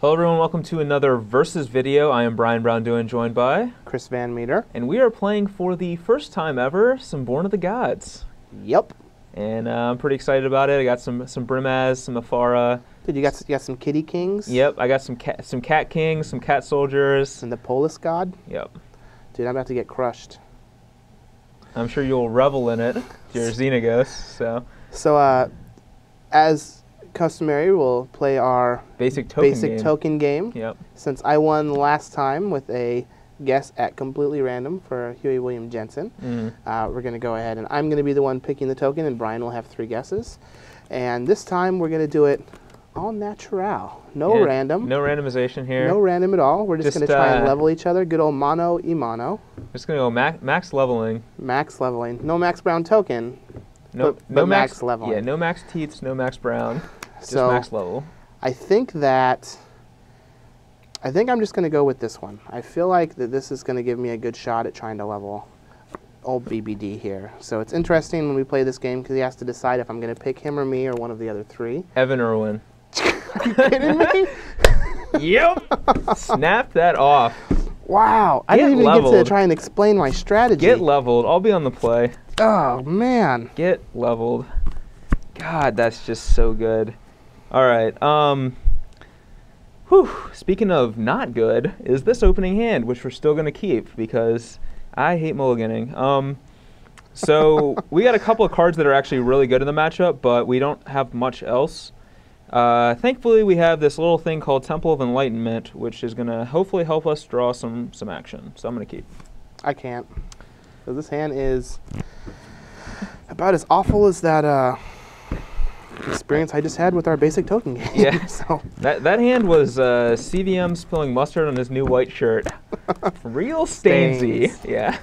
Hello everyone, welcome to another Versus video. I am Braun-Duin, joined by Chris VanMeter. And we are playing for the first time ever some Born of the Gods. Yep. And I'm pretty excited about it. I got some Brimaz, some Afara. Dude, you got some kitty kings? Yep, I got some cat kings, some cat soldiers. And the Polis god? Yep. Dude, I'm about to get crushed. I'm sure you'll revel in it. You're Xenagos, So, as customary, we'll play our basic token game. Yep. Since I won last time with a guess at completely random for Huey William Jensen, we're going to go ahead and I'm going to be the one picking the token, and Brian will have 3 guesses. And this time we're going to do it all natural. No random. No randomization here. No random at all. We're just going to try and level each other. Good old mano y mano. Just going to go max leveling. Max leveling. No Max Brown token. No max leveling. Yeah, no Max Teats, no Max Brown. Just so max level. I think I'm just going to go with this one. I feel like that this is going to give me a good shot at trying to level old BBD here. So it's interesting when we play this game because he has to decide if I'm going to pick him or me or one of the other 3. Evan Irwin. Are you kidding me? Yep. Snap that off. Wow. I didn't even get to try and explain my strategy. Get leveled. I'll be on the play. Oh, man. Get leveled. God, that's just so good. All right. Speaking of not good, is this opening hand, which we're still going to keep because I hate mulliganing. So we got a couple of cards that are actually really good in the matchup, but we don't have much else. Thankfully, we have this little thing called Temple of Enlightenment, which is going to hopefully help us draw some action. So I'm going to keep. I can't. So this hand is about as awful as that experience I just had with our basic token game. Yeah. So that hand was CVM spilling mustard on his new white shirt. Real stainsy. Yeah.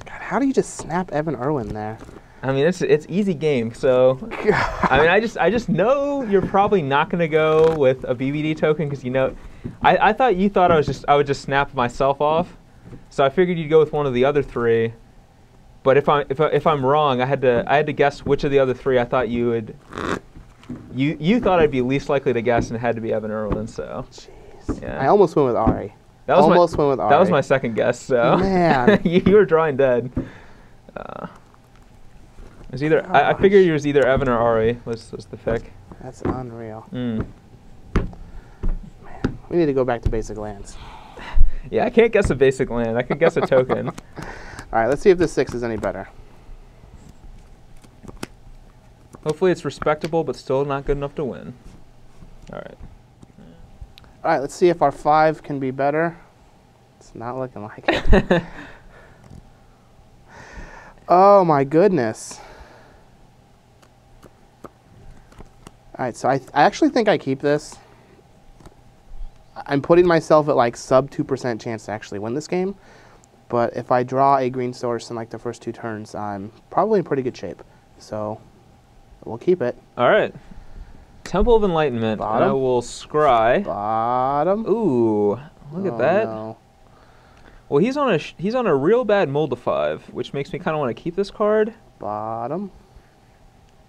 God, how do you just snap Evan Irwin there? I mean, it's easy game. So I mean, I just know you're probably not going to go with a BBD token because I thought you thought I would just snap myself off. So I figured you'd go with one of the other 3. But if I'm wrong, I had to guess which of the other 3 I thought you would. You thought I'd be least likely to guess, and it had to be Evan Irwin. So, jeez. Yeah. I almost went with Ari. That was my second guess. So, man, you were drawing dead. It was either I figured it was either Evan or Ari was the pick. That's unreal. Man, we need to go back to basic lands. Yeah, I can't guess a basic land. I could guess a token. All right, let's see if this 6 is any better. Hopefully it's respectable, but still not good enough to win. All right. All right, let's see if our 5 can be better. It's not looking like it. Oh, my goodness. All right, so I actually think I keep this. I'm putting myself at like sub 2% chance to actually win this game. But if I draw a green source in like the first 2 turns, I'm probably in pretty good shape. So we'll keep it. All right. Temple of Enlightenment. Bottom. I will scry. Bottom. Ooh, look at that. No. Well, he's on a real bad mold of 5, which makes me kind of want to keep this card. Bottom.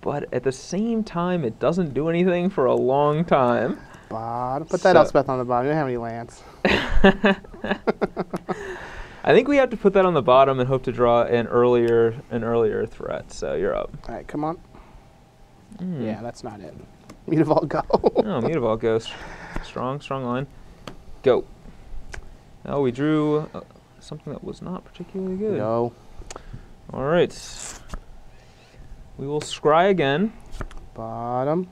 But at the same time, it doesn't do anything for a long time. Bottom. Put that Elspeth on the bottom. You don't have any lands. I think we have to put that on the bottom and hope to draw an earlier threat. So you're up. All right, come on. Yeah, that's not it. Mutavault, go. Oh, Mutavault goes. Strong line. Go. Oh, we drew something that was not particularly good. Go. All right. We will scry again. Bottom.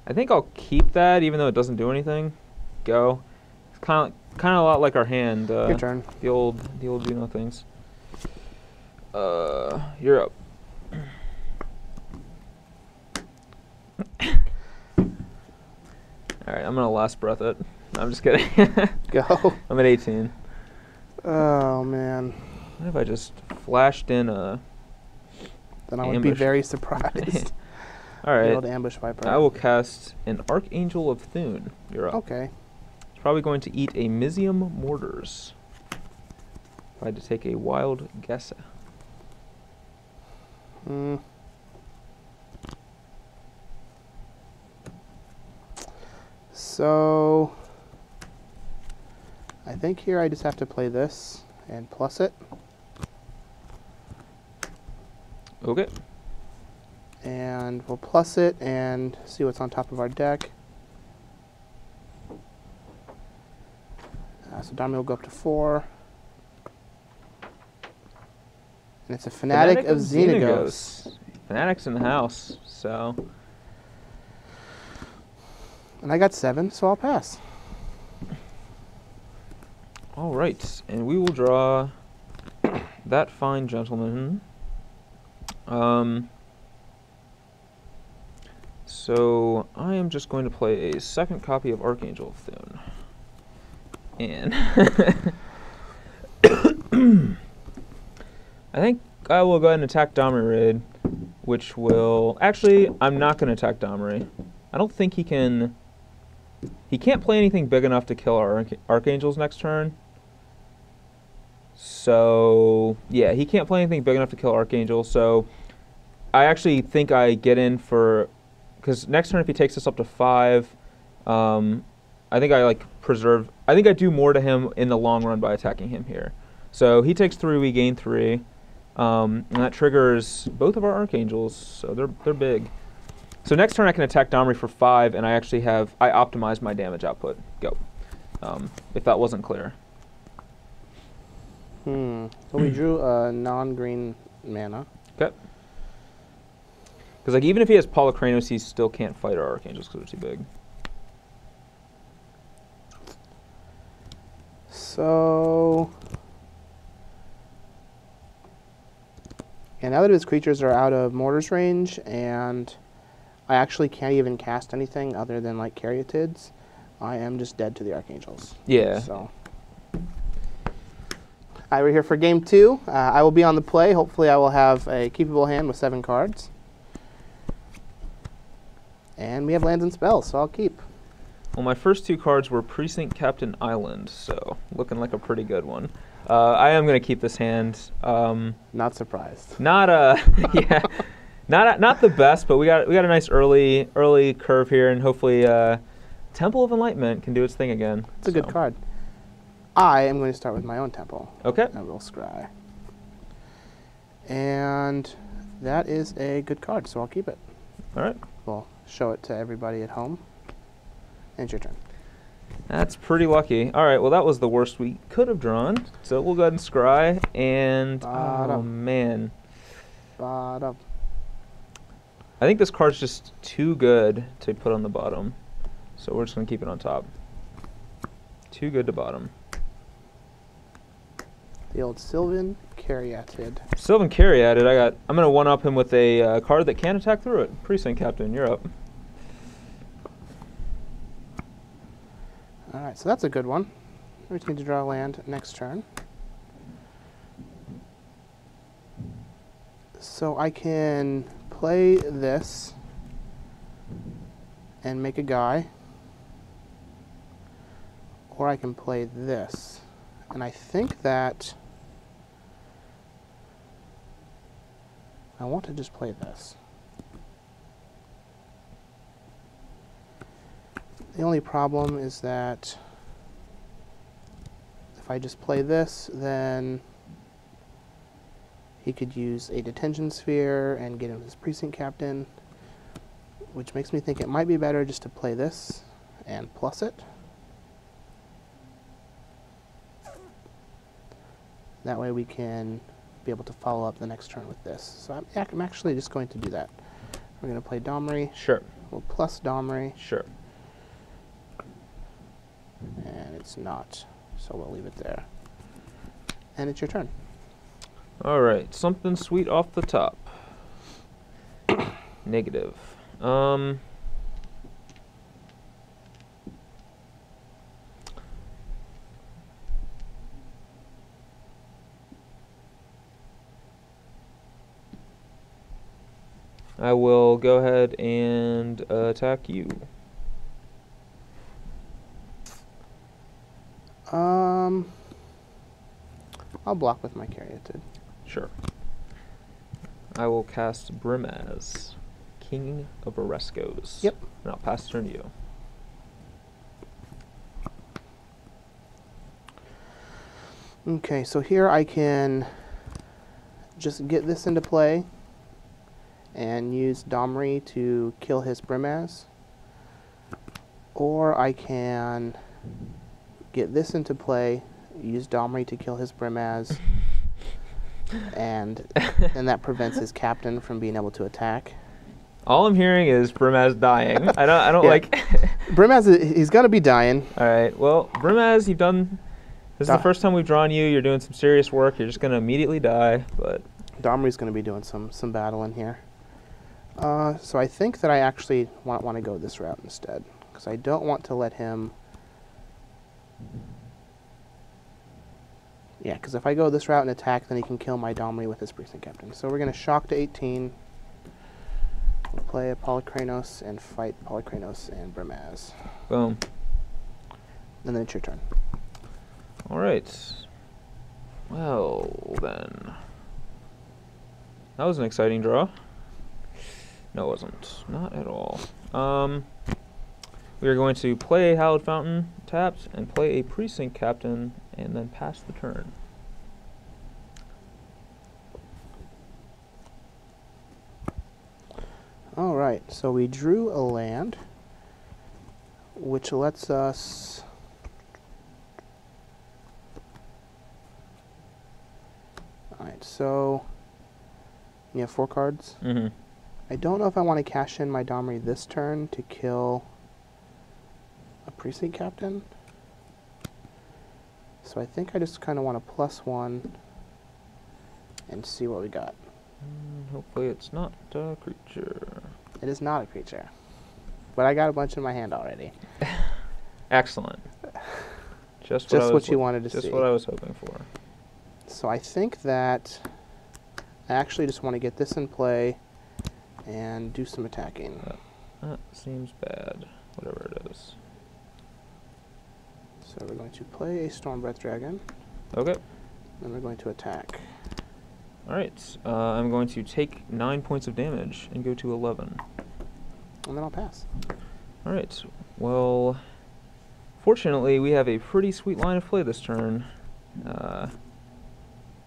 I think I'll keep that, even though it doesn't do anything. Go. It's kind of a lot like our hand. Your turn. The old do nothings. You're up. All right, I'm gonna last breath it. No, I'm just kidding. Go. I'm at 18. Oh man. What if I just flashed in a? Then I would be very surprised. All right. The old ambush viper. I will cast an Archangel of Thune. You're up. Okay. It's probably going to eat a Mizium Mortars. If I had to take a wild guess. So I think here I just have to play this and plus it. Okay. And we'll plus it and see what's on top of our deck. So Dami will go up to 4. And it's a Fanatic of Xenagos. Fanatic's in the house, so. And I got 7, so I'll pass. All right, and we will draw that fine gentleman. So I am just going to play a second copy of Archangel Thune. And I think I will go ahead and attack Domri, which will... Actually, I'm not going to attack Domri. I don't think he can... He can't play anything big enough to kill our Archangels next turn. So, yeah, he can't play anything big enough to kill Archangel, so I actually think I get in for... Because next turn, if he takes us up to 5, I think I, like, preserve... I think I do more to him in the long run by attacking him here. So he takes 3, we gain 3. And that triggers both of our Archangels, so they're big. So next turn I can attack Domri for 5, and I optimize my damage output. Go. If that wasn't clear. So we drew a non-green mana. Okay. Because like even if he has Polychronos, he still can't fight our Archangels because they're too big. So... And now that his creatures are out of Mortar's range, and I actually can't even cast anything other than like Caryatids, I am just dead to the Archangels. Yeah. So, all right, we're here for game 2. I will be on the play. Hopefully, I will have a keepable hand with 7 cards. And we have lands and spells, so I'll keep. Well, my first 2 cards were Precinct Captain Island, so looking like a pretty good one. I am going to keep this hand. Not surprised. Not yeah, not the best, but we got a nice early curve here, and hopefully Temple of Enlightenment can do its thing again. It's a good card. I am going to start with my own temple. Okay. I will scry. And that is a good card, so I'll keep it. All right. We'll show it to everybody at home. And it's your turn. That's pretty lucky. All right, well, that was the worst we could have drawn. So we'll go ahead and scry, and oh, man. Bottom. I think this card's just too good to put on the bottom. So we're just going to keep it on top. Too good to bottom. The old Sylvan Caryatid. Sylvan Caryatid, I'm going to one-up him with a card that can attack through it. Precinct Captain, you're up. All right, so that's a good one. We just need to draw a land next turn. So I can play this and make a guy, or I can play this. And I think that I want to just play this. The only problem is that if I just play this, then he could use a detention sphere and get him his precinct captain, which makes me think it might be better just to play this and plus it. That way we can be able to follow up the next turn with this. So I'm actually just going to do that. We're going to play Domri. Sure. We'll plus Domri. Sure. And it's not, so we'll leave it there. And it's your turn. All right, something sweet off the top. Negative. I will go ahead and attack you. I'll block with my Caryatid. Sure. I will cast Brimaz, King of Oreskos. Yep. And I'll pass turn to you. Okay, so here I can just get this into play and use Domri to kill his Brimaz. Or I can get this into play, use Domri to kill his Brimaz, and then that prevents his captain from being able to attack. All I'm hearing is Brimaz dying. I don't Yeah. like. Brimaz, he's gonna be dying. All right. Well, Brimaz, you've done. This is the first time we've drawn you. You're doing some serious work. You're just gonna immediately die. But Domri's gonna be doing some battling here. So I think that I actually want to go this route instead, because I don't want to let him. Yeah, because if I go this route and attack, then he can kill my Domri with his Precinct Captain. So we're going to shock to 18. We'll play a Polykranos and fight Polykranos and Brimaz. boom. And then it's your turn. All right. Well then, that was an exciting draw. No, it wasn't. Not at all. We are going to play Hallowed Fountain tapped and play a Precinct Captain and then pass the turn. All right, so we drew a land, which lets us. All right, so you have 4 cards. Mm-hmm. I don't know if I want to cash in my Domri this turn to kill a Precinct Captain. So I think I just kind of want to +1 and see what we got. Hopefully it's not a creature. It is not a creature, but I got a bunch in my hand already. Excellent. Just what you wanted to see. Just what I was hoping for. So I think that I actually just want to get this in play and do some attacking. That seems bad, whatever it is. So we're going to play a Stormbreath Dragon. Okay. Then we're going to attack. Alright, I'm going to take 9 points of damage and go to 11. And then I'll pass. Alright, well, fortunately we have a pretty sweet line of play this turn.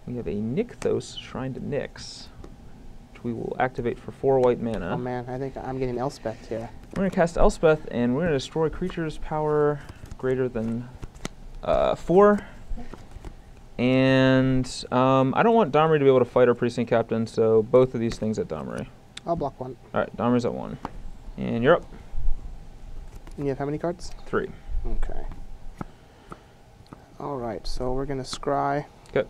We have a Nykthos Shrine to Nyx, which we will activate for 4 white mana. Oh man, I think I'm getting Elspeth here. We're going to cast Elspeth, and we're going to destroy creatures' power greater than 4. And I don't want Domri to be able to fight our Precinct Captain, so both of these things at Domri. I'll block 1. Alright, Domri's at 1. And you're up. And you have how many cards? 3. Okay. Alright, so we're going to scry. Okay.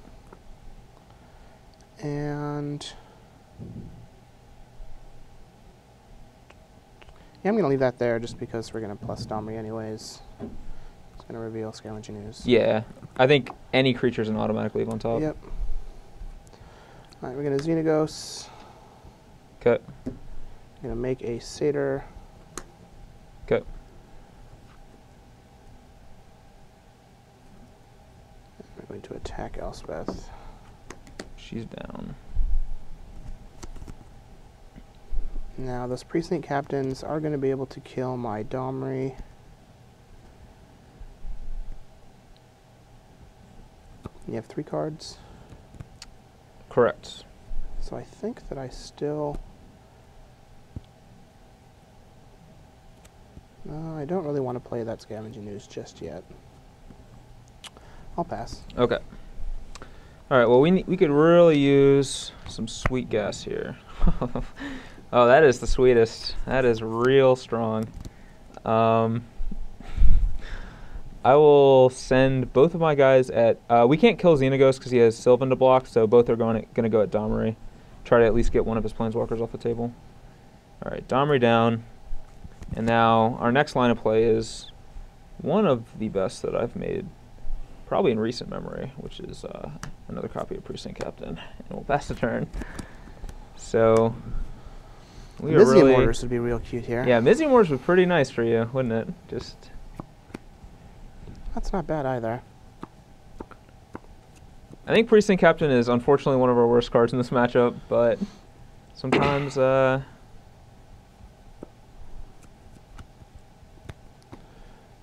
And yeah, I'm going to leave that there just because we're going to plus Domri anyways. It's going to reveal Scavenging Ooze. Yeah, I think any creature's an automatic leave on top. Yep. Alright, we're going to Xenagos. Okay. I'm going to make a Satyr. Okay. We're going to attack Elspeth. She's down. Now, those Precinct Captains are going to be able to kill my Domri. You have 3 cards. Correct. So I think that I still... No, I don't really want to play that Scavenging Ooze just yet. I'll pass. Okay. Alright, well, we could really use some sweet gas here. Oh, that is the sweetest. That is real strong. I will send both of my guys at... we can't kill Xenagos because he has Sylvan to block, so both are going to go at Domri. Try to at least get one of his Planeswalkers off the table. Alright, Domri down. And now our next line of play is one of the best that I've made, probably in recent memory, which is another copy of Precinct Captain. And we'll pass the turn. So... Mizzium Mortars would be real cute here. Yeah, Mizzium Mortars would be pretty nice for you, wouldn't it? Just... That's not bad either. I think Precinct Captain is unfortunately one of our worst cards in this matchup, but sometimes...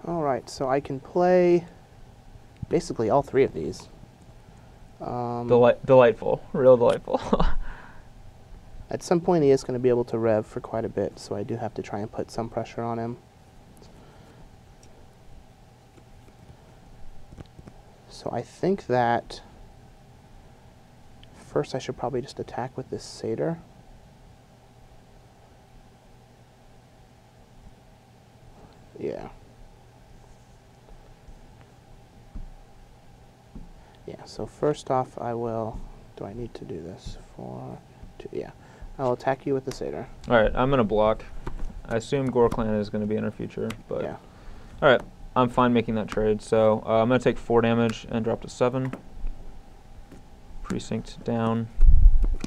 Alright, so I can play basically all 3 of these. Delightful. Real delightful. At some point, he is going to be able to rev for quite a bit, so I do have to try and put some pressure on him. So I think that first I should probably just attack with this satyr. Yeah. Yeah, so first off I will, do I need to do this? 4, 2, yeah. I'll attack you with the satyr. Alright, I'm going to block. I assume Gorklan is going to be in our future, but... Yeah. Alright, I'm fine making that trade, so I'm going to take 4 damage and drop to 7. Precinct down.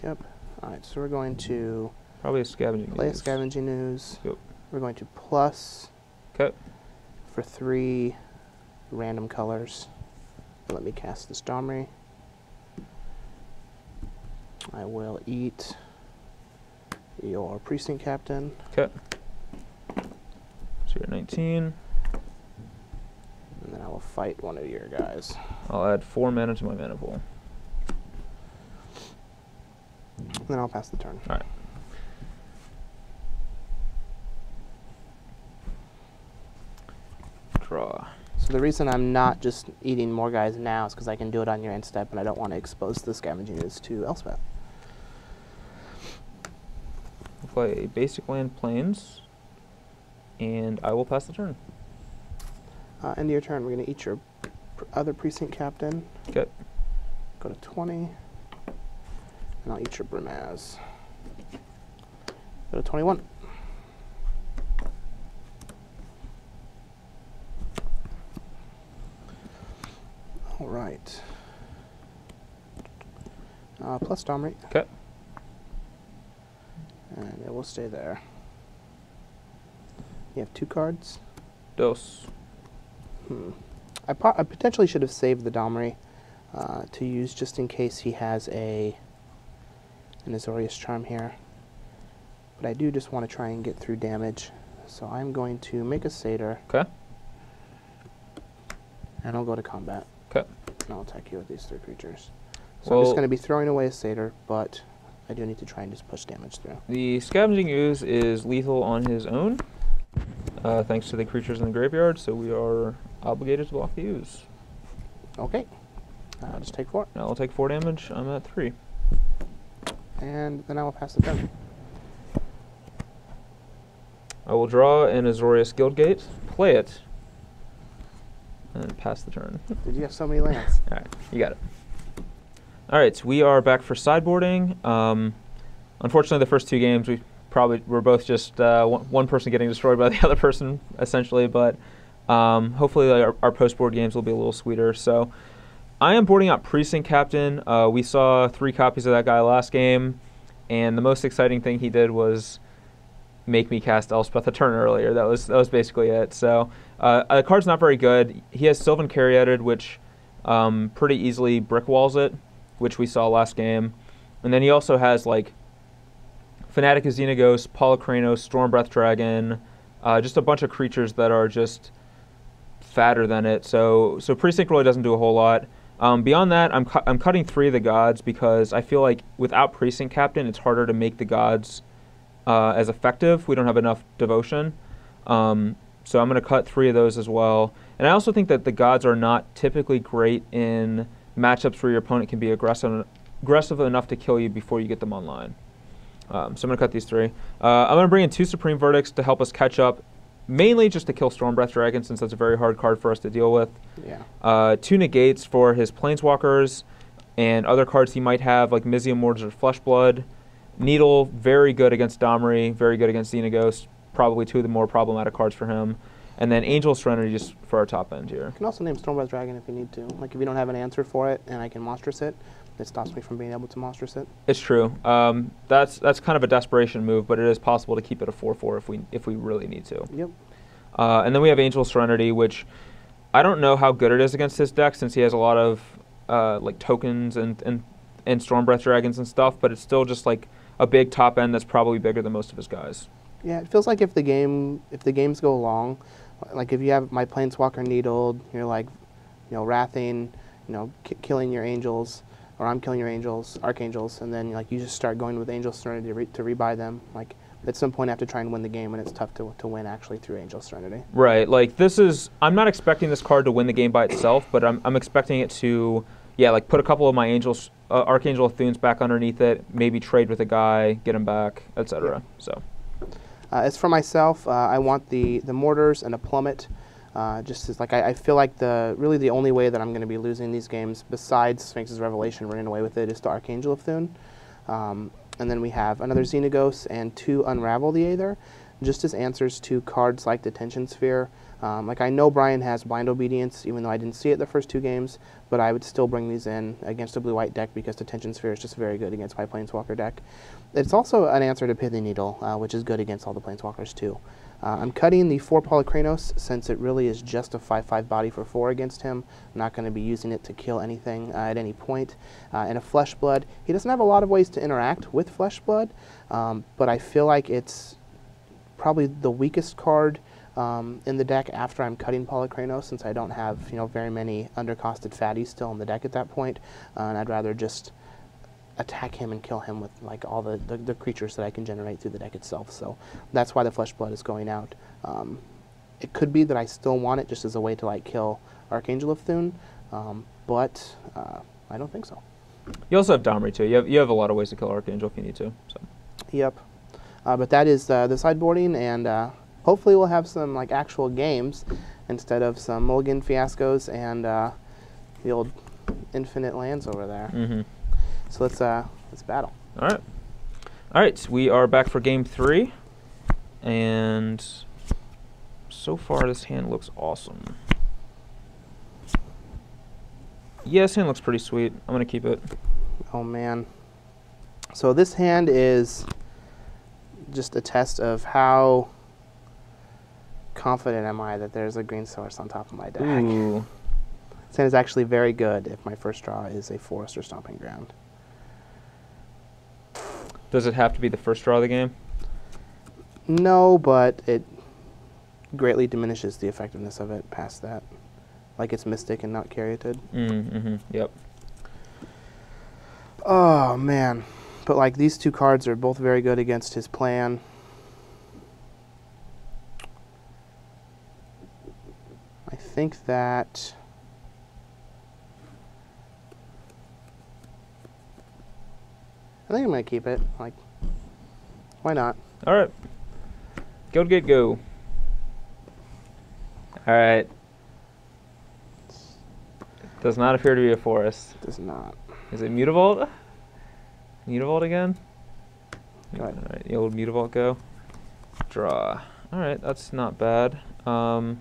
Yep. Alright, so we're going to... Probably a Scavenging play Ooze. a Scavenging Ooze. Yep. We're going to plus... Okay. For 3 random colors. Let me cast this Domri. I will eat your Precinct Captain. Okay. So you're at 19. And then I will fight one of your guys. I'll add 4 mana to my mana pool. And then I'll pass the turn. Alright. Draw. So the reason I'm not just eating more guys now is because I can do it on your end step, and I don't want to expose the Scavenging Ooze to Elspeth. I'll play a basic land Plains, and I will pass the turn. End of your turn, we're going to eat your other Precinct Captain. Okay. Go to 20. And I'll eat your Brimaz. Go to 21. All right. Plus Domri. Okay. And it will stay there. You have 2 cards. Dos. I potentially should have saved the Domri to use just in case he has an Azorius Charm here. But I do just want to try and get through damage. So I'm going to make a satyr. Okay. And I'll go to combat. Okay. And I'll attack you with these 3 creatures. So Well, I'm just going to be throwing away a satyr, but I do need to try and just push damage through. the Scavenging Ooze is lethal on his own, thanks to the creatures in the graveyard, so we are obligated to block the Ooze. Okay. I'll just take 4. Now I'll take 4 damage. I'm at 3. And then I will pass the turn. I will draw an Azorius Guildgate, play it, and pass the turn. Did you have so many lands? Alright, you got it. Alright, so we are back for sideboarding. Unfortunately, the first 2 games, we're both just one person getting destroyed by the other person, essentially, but hopefully our post-board games will be a little sweeter. So I am boarding out Precinct Captain. We saw 3 copies of that guy last game, and the most exciting thing he did was make me cast Elspeth a turn earlier. That was basically it. So the card's not very good. He has Sylvan Caryatid, which pretty easily brick walls it, which we saw last game. And then he also has like Fanatic of Xenagos, Polykranos, Stormbreath Dragon, just a bunch of creatures that are just fatter than it. So Precinct really doesn't do a whole lot. Beyond that, I'm cutting 3 of the gods because I feel like without Precinct Captain, it's harder to make the gods as effective. We don't have enough devotion. So I'm going to cut 3 of those as well. And I also think that the gods are not typically great in matchups where your opponent can be aggressive enough to kill you before you get them online. So I'm going to cut these 3. I'm going to bring in 2 Supreme Verdicts to help us catch up, mainly just to kill Stormbreath Dragon, since that's a very hard card for us to deal with. Yeah. 2 Negates for his Planeswalkers and other cards he might have, like Mizium Warders or Fleshblood. Needle, very good against Domri, very good against Xenagos, probably 2 of the more problematic cards for him. And then Angel Serenity just for our top end here. You can also name Stormbreath Dragon if you need to. Like if you don't have an answer for it and I can monstrous it, it stops me from being able to monstrous it. It's true. That's kind of a desperation move, but it is possible to keep it a 4/4 if we really need to. Yep. And then we have Angel Serenity, which I don't know how good it is against his deck since he has a lot of like tokens and Stormbreath Dragons and stuff, but it's still just like a big top end that's probably bigger than most of his guys. Yeah, it feels like if the games go long, like if you have my Planeswalker needled, you're like, wrathing, killing your angels. or I'm killing your angels, archangels, and then like you just start going with Angel Serenity to rebuy them. Like at some point I have to try and win the game, and it's tough to win actually through Angel Serenity. Right. Like this is, I'm not expecting this card to win the game by itself, but I'm expecting it to, yeah, like put a couple of my angels, Archangel Thunes back underneath it, maybe trade with a guy, get him back, etc. Yeah. So. As for myself, I want the mortars and a plummet. Just as like I feel like really the only way that I'm going to be losing these games, besides Sphinx's Revelation running away with it, is to Archangel of Thune. And then we have another Xenagos and 2 Unravel the Aether, just as answers to cards like Detention Sphere. Like I know Brian has Blind Obedience, even though I didn't see it the first 2 games, but I would still bring these in against a blue-white deck because Detention Sphere is just very good against my Planeswalker deck. It's also an answer to Pithy Needle, which is good against all the Planeswalkers too. I'm cutting the 4 Polykranos since it really is just a 5/5 body for 4 against him. I'm not going to be using it to kill anything at any point. And a Flesh Blood. He doesn't have a lot of ways to interact with Flesh Blood, but I feel like it's probably the weakest card in the deck after I'm cutting Polykranos, since I don't have very many undercosted fatties still in the deck at that point, and I'd rather just attack him and kill him with like all the creatures that I can generate through the deck itself. So that's why the Flesh Blood is going out. It could be that I still want it just as a way to like kill Archangel of Thune, but I don't think so. You also have Domri too. You have a lot of ways to kill Archangel if you need to. So. Yep. But that is the sideboarding, and hopefully we'll have some like actual games instead of some mulligan fiascos and the old infinite lands over there. Mm-hmm. So let's battle. All right. We are back for game 3, and so far this hand looks awesome. Yeah, this hand looks pretty sweet. I'm gonna keep it. Oh man. So this hand is just a test of how confident am I that there's a green source on top of my deck. Ooh. This hand is actually very good if my first draw is a forest or stomping ground. Does it have to be the first draw of the game? No, but it greatly diminishes the effectiveness of it past that. Like it's Mystic and not Caryatid. Mm-hmm. Yep. Oh, man. But like these 2 cards are both very good against his plan. I think that... I think I'm going to keep it. Like, why not? All right. Go get go. All right. Does not appear to be a forest. Does not. Is it Mutavault? Mutavault again? Go ahead. All right, the old Mutavault go. Draw. All right, that's not bad. Go.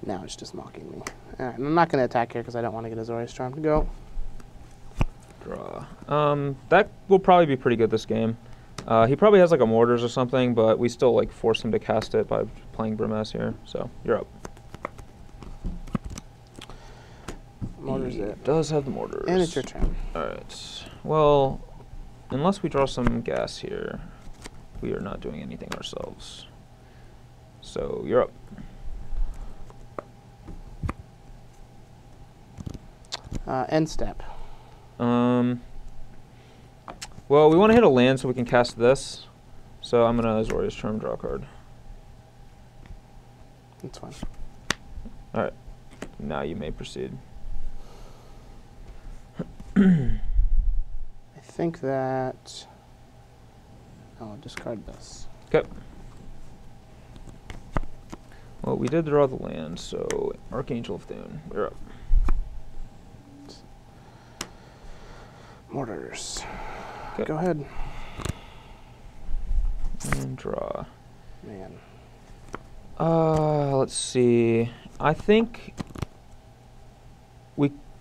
Now it's just mocking me. All right, I'm not going to attack here because I don't want to get Azorius Charm to go. Draw. That will probably be pretty good this game. He probably has like a Mortars or something, but we still like force him to cast it by playing Brimaz here. So you're up. Mortars he it. does have the Mortars. And it's your turn. All right. Well, unless we draw some gas here, we are not doing anything ourselves. So you're up. End step. Well, we want to hit a land so we can cast this. So I'm going to Azorius Charm, draw a card. That's fine. All right. Now you may proceed. I think that... I'll discard this. Okay. Well, we did draw the land, so Archangel of Thune, you're up. Mortars. Okay. Go ahead. And draw. Man. Let's see. I think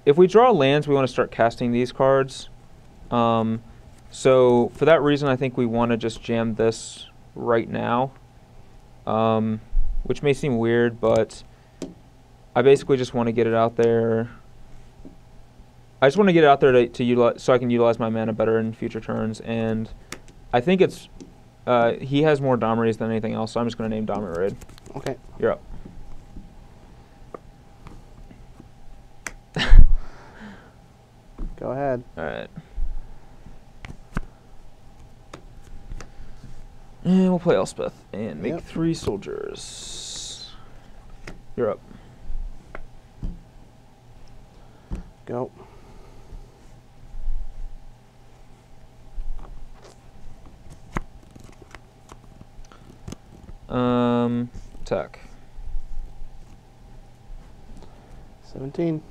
if we draw lands, we want to start casting these cards. So for that reason, I think we want to just jam this right now, which may seem weird, but I basically just want to get it out there. I just want to get it out there to utilize, so I can utilize my mana better in future turns, and I think it's he has more Domries than anything else, so I'm just going to name Domri Raid. Okay. You're up. ahead. All right. And we'll play Elspeth and make 3 soldiers. You're up. Go. Attack. 17.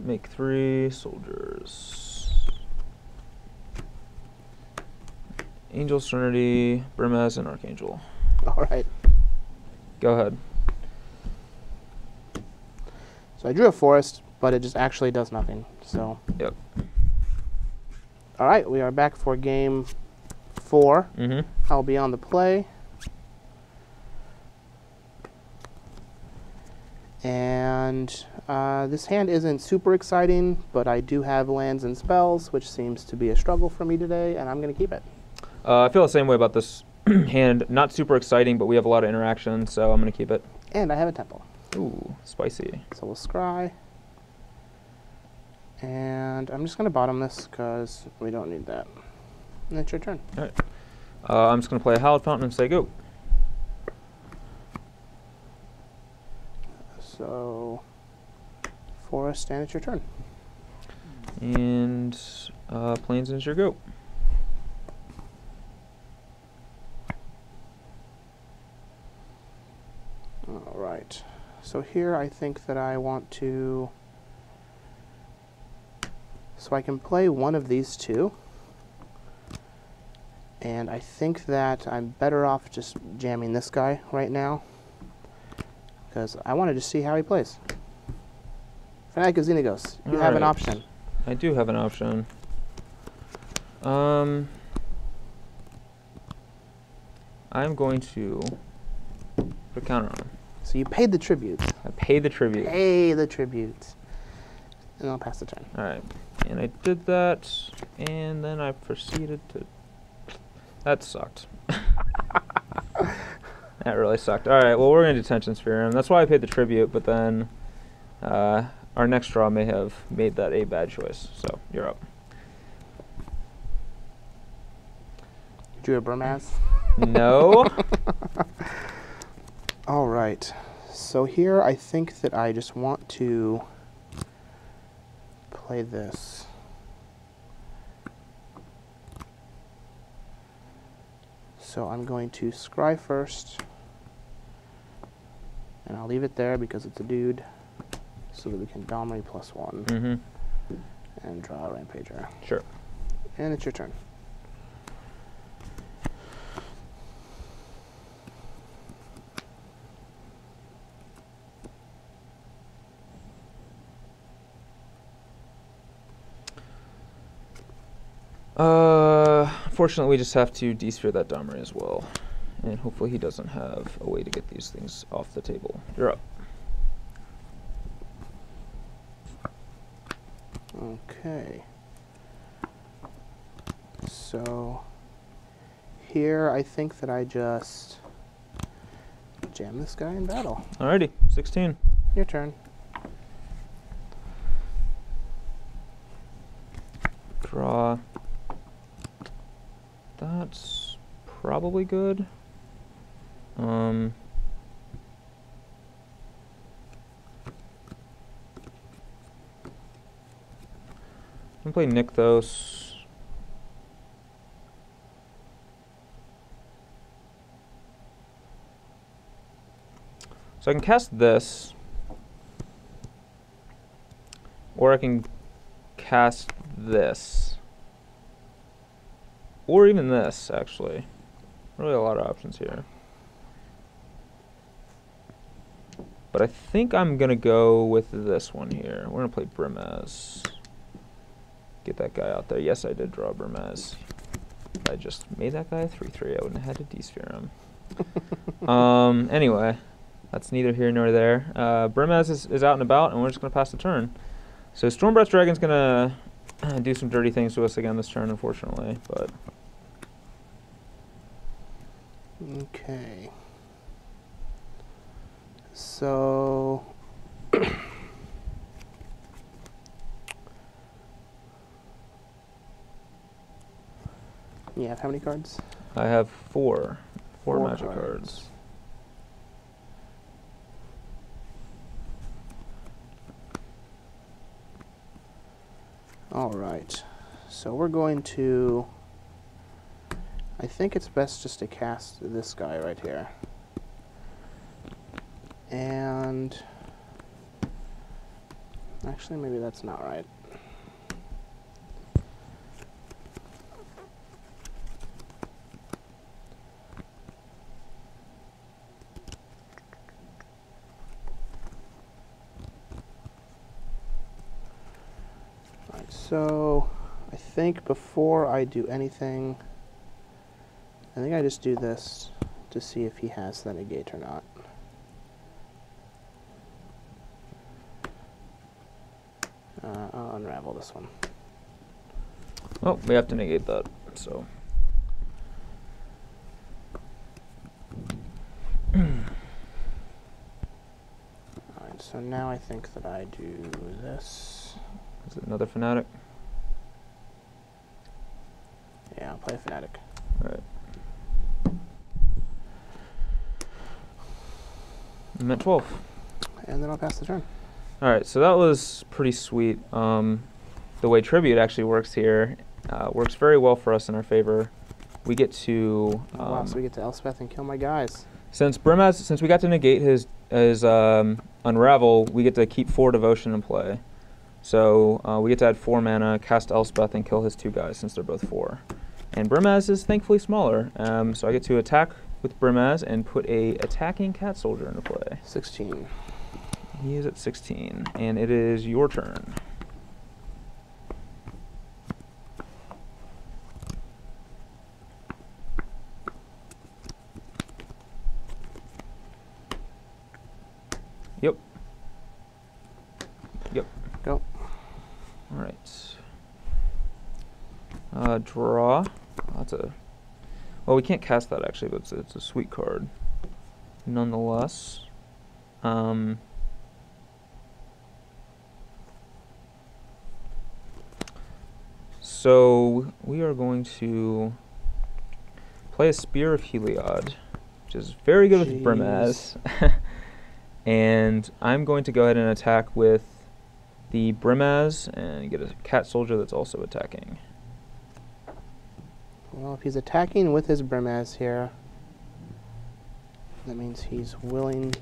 Make 3 soldiers. Angel, Serenity, Brimaz, and Archangel. All right. Go ahead. So I drew a forest, but it just actually does nothing. So. Yep. All right, we are back for game 4. Mm-hmm. I'll be on the play. And this hand isn't super exciting, but I do have lands and spells, which seems to be a struggle for me today, and I'm going to keep it. I feel the same way about this hand. Not super exciting, but we have a lot of interaction, so I'm going to keep it. And I have a temple. Ooh, spicy. So we'll scry. And I'm just going to bottom this because we don't need that. And it's your turn. All right. I'm just going to play a Hallowed Fountain and say go. So, forest, and it's your turn. And Plains and it's your go. All right. So here I think that I want to... So I can play one of these 2. And I think that I'm better off just jamming this guy right now, because I wanted to see how he plays. Fanatic of Xenagos, you have an option. I do have an option. I'm going to put a counter on him. So you paid the tribute. I paid the tribute. Pay the tribute. And I'll pass the turn. All right. And I did that, and then I proceeded to... That sucked. That really sucked. All right, well, we're going to Detention Sphere him. That's why I paid the tribute, but then our next draw may have made that a bad choice. So, you're up. Drew a Brimaz? No. All right. So here I think that I just want to play this. So I'm going to scry first, and I'll leave it there because it's a dude, so that we can Domri +1 Mm-hmm. and draw a Rampager. Sure. And it's your turn. Fortunately, we just have to desphere that Domri as well. And hopefully he doesn't have a way to get these things off the table. You're up. Okay. So here I think that I just jam this guy in battle. Alrighty, 16. Your turn. Draw. That's probably good. I'm gonna play Nykthos. So I can cast this, or I can cast this, or even this, actually. Really a lot of options here. But I think I'm going to go with this one here. We're going to play Brimaz. Get that guy out there. Yes, I did draw Brimaz. If I just made that guy a 3/3, I wouldn't have had to desphere him. Anyway, that's neither here nor there. Brimaz is out and about, and we're just going to pass the turn. So Stormbreath Dragon's going to do some dirty things to us again this turn, unfortunately. But okay. So You have how many cards? I have four. Four Four magic cards. All right. So we're going to... I think it's best just to cast this guy right here. And... Actually, maybe that's not right. Alright, so I think before I do anything, I think I just do this to see if he has the negate or not. I'll unravel this one. Oh, we have to negate that, so. Alright, so now I think that I do this. Is it another Fanatic? Yeah, I'll play a Fanatic. Alright. I'm at 12. And then I'll pass the turn. Alright, so that was pretty sweet. The way Tribute actually works here works very well for us in our favor. We get to... wow, so we get to Elspeth and kill my guys. Since we got to negate his Unravel, we get to keep 4 Devotion in play. So we get to add 4 mana, cast Elspeth, and kill his 2 guys since they're both 4. And Brimaz is thankfully smaller, so I get to attack with Brimaz and put a attacking Cat Soldier into play. 16. He is at 16, and it is your turn. Yep. Yep. Go. All right. Draw. That's a... Well, we can't cast that actually, but it's a sweet card. Nonetheless. So we are going to play a Spear of Heliod, which is very good with Brimaz. And I'm going to go ahead and attack with the Brimaz and get a Cat Soldier that's also attacking. Well, if he's attacking with his Brimaz here, that means he's willing,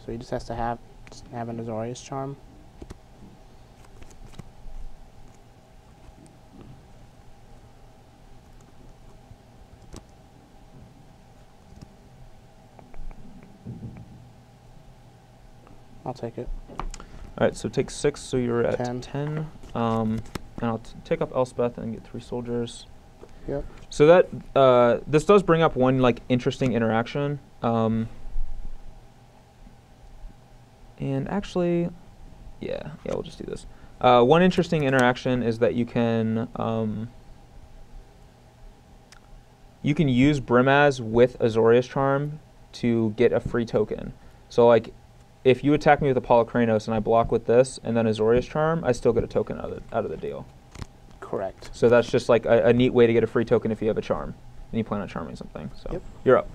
so he just has to have an Azorius Charm. I'll take it. Alright, so take 6, so you're at 10. 10. And I'll take up Elspeth and get 3 soldiers. Yep. So that this does bring up one interesting interaction. And actually, yeah, we'll just do this. One interesting interaction is that you can use Brimaz with Azorius Charm to get a free token. So like, if you attack me with Apollo Kranos and I block with this and then Azorius Charm, I still get a token out of the deal. Correct. So that's just like a neat way to get a free token if you have a charm and you plan on charming something. So yep. You're up.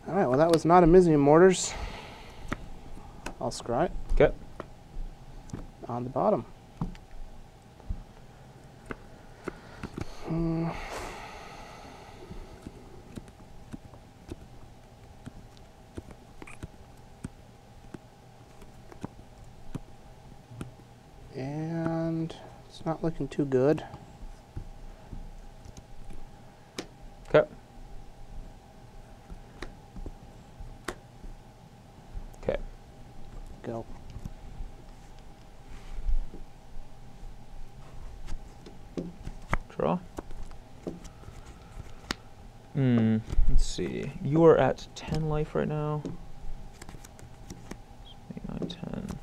All right. Well, that was not a Mizium Mortars. I'll scry it. Okay. On the bottom. And it's not looking too good. Okay. Okay. Go. Draw. Let's see. You are at 10 life right now. 8, 9, 10.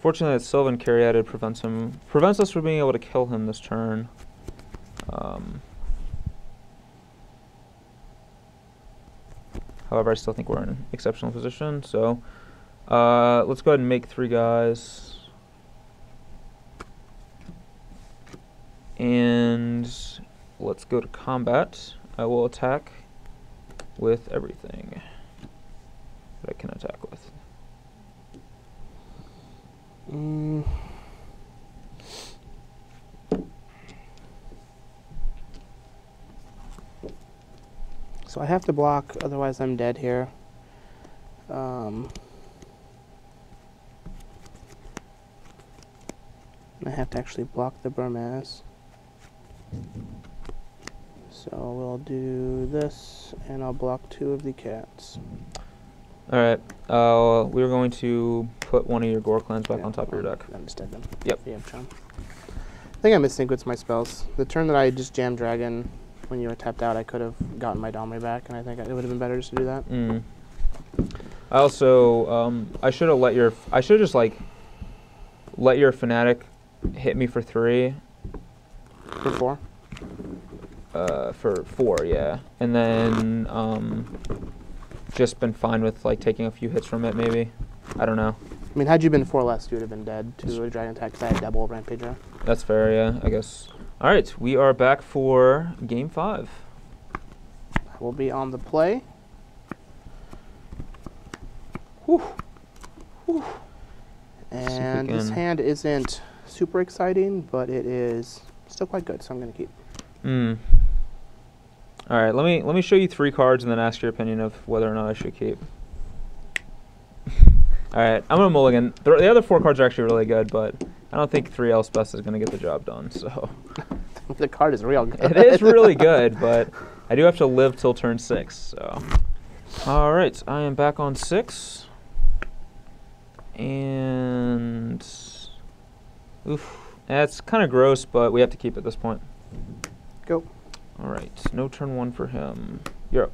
Fortunately, that Sylvan Caryatid prevents us from being able to kill him this turn. However, I still think we're in exceptional position. So let's go ahead and make 3 guys. And let's go to combat. I will attack with everything that I can attack with. So I have to block, otherwise I'm dead here. I have to actually block the Burmaz. So we'll do this, and I'll block 2 of the cats. Alright, we're going to put one of your Gore Clans back on top of your deck. I'm just dead then. Yep. Charm. I think I missequenced my spells. The turn that I just jammed Dragon, when you were tapped out, I could have gotten my Domri back, and I think it would have been better just to do that. I also, I should have just like let your Fanatic hit me for 3. For 4? For 4, yeah. And then just been fine with like taking a few hits from it, maybe. I don't know. I mean, had you been 4 less, you would have been dead to a Dragon attack because I had double Rampager. That's fair, yeah, I guess. All right, we are back for Game 5. We'll be on the play. Whew. Whew. And this hand isn't super exciting, but it is still quite good, so I'm going to keep. All right, let me show you 3 cards and then ask your opinion of whether or not I should keep. All right, I'm gonna mulligan. The other 4 cards are actually really good, but I don't think 3 Elspeth is gonna get the job done. So the card is real good. It is really good, but I do have to live till turn 6. So all right, I am back on 6, and oof, that's kind of gross, but we have to keep at this point. Go. All right, no turn 1 for him. You're up.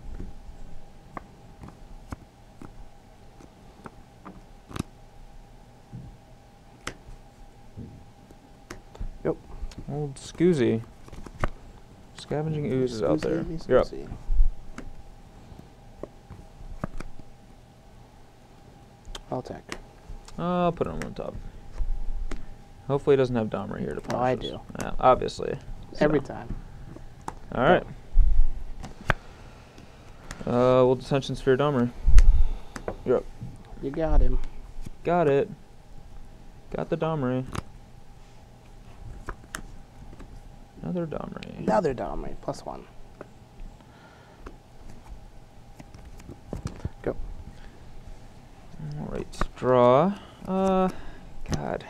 Yep. Old Scoozy. Scavenging Ooze is out there. You're up. I'll attack. I'll put him on top. Hopefully he doesn't have Domri here to punish us. Oh, I do. Yeah, obviously. Every time. All right. We'll Detention Sphere Domri. You're up. You got him. Got it. Got the Domri. Another Domri. Another Domri. +1. Go. All right. Draw. God.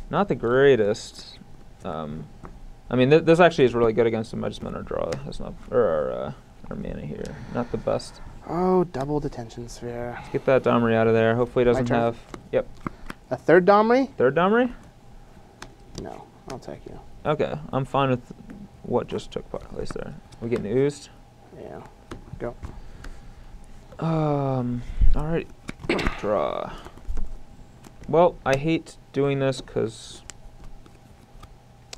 Not the greatest. I mean, this actually is really good against him. I just meant our draw. That's not, or our mana here. Not the best. Oh, double Detention Sphere. Let's get that Domri out of there. Hopefully he doesn't have... Yep. A third Domri? Third Domri? No, I'll take you. Okay, I'm fine with what just took place there. We getting oozed? Yeah. Go. Alright. Draw. Well, I hate doing this because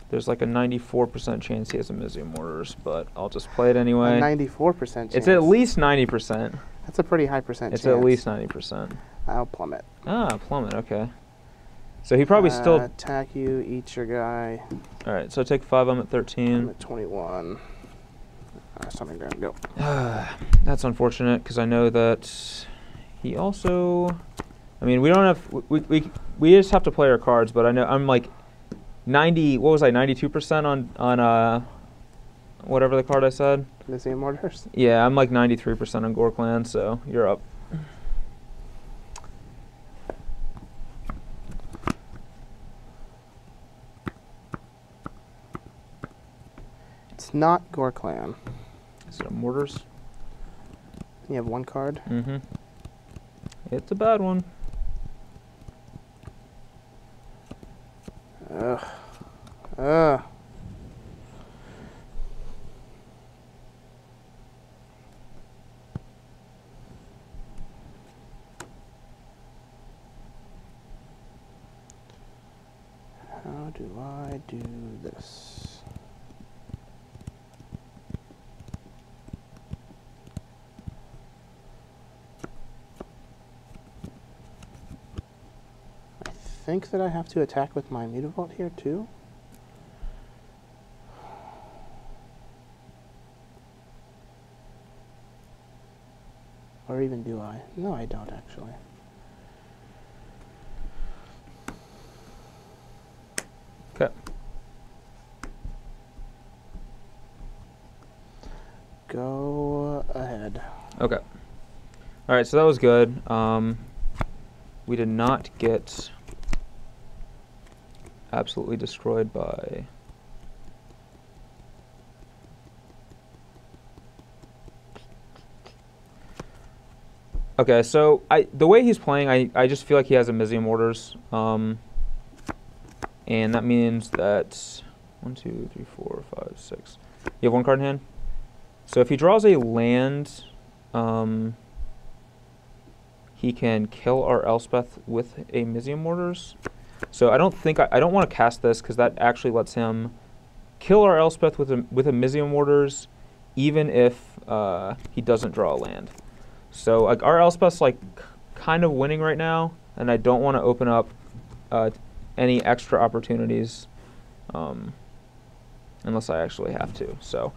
there's like a 94% chance he has a Mizzou Mortars, but I'll just play it anyway. A 94% chance. It's at least 90%. That's a pretty high percent It's chance. at least 90%. I'll plummet. Ah, plummet, okay. So he probably still... Attack you, eat your guy. Alright, so I take 5, I'm at 13. I'm at 21. Something grand, go. That's unfortunate, because I know that he also... I mean, we don't have... We just have to play our cards, but I know I'm like 90... What was I, 92% on whatever the card I said? Mizzou Mortars? Yeah, I'm like 93% on Gore Clan, so you're up. It's not Gore Clan. Is it a Mortars? You have 1 card? Mm-hmm. It's a bad one. Ugh. How do I do this? I think that I have to attack with my Mutavault here too. Or even do I? No, I don't actually. Okay. Go ahead. Okay. All right, so that was good. We did not get absolutely destroyed by... Okay, so the way he's playing, I just feel like he has Elysium Orders. And that means that 1, 2, 3, 4, 5, 6. You have one card in hand? So if he draws a land, he can kill our Elspeth with a Elysium Orders. So I don't think I don't want to cast this because that actually lets him kill our Elspeth with a Elysium Orders, even if he doesn't draw a land. So like our Elspeth's like kind of winning right now, and I don't want to open up any extra opportunities unless I actually have to. So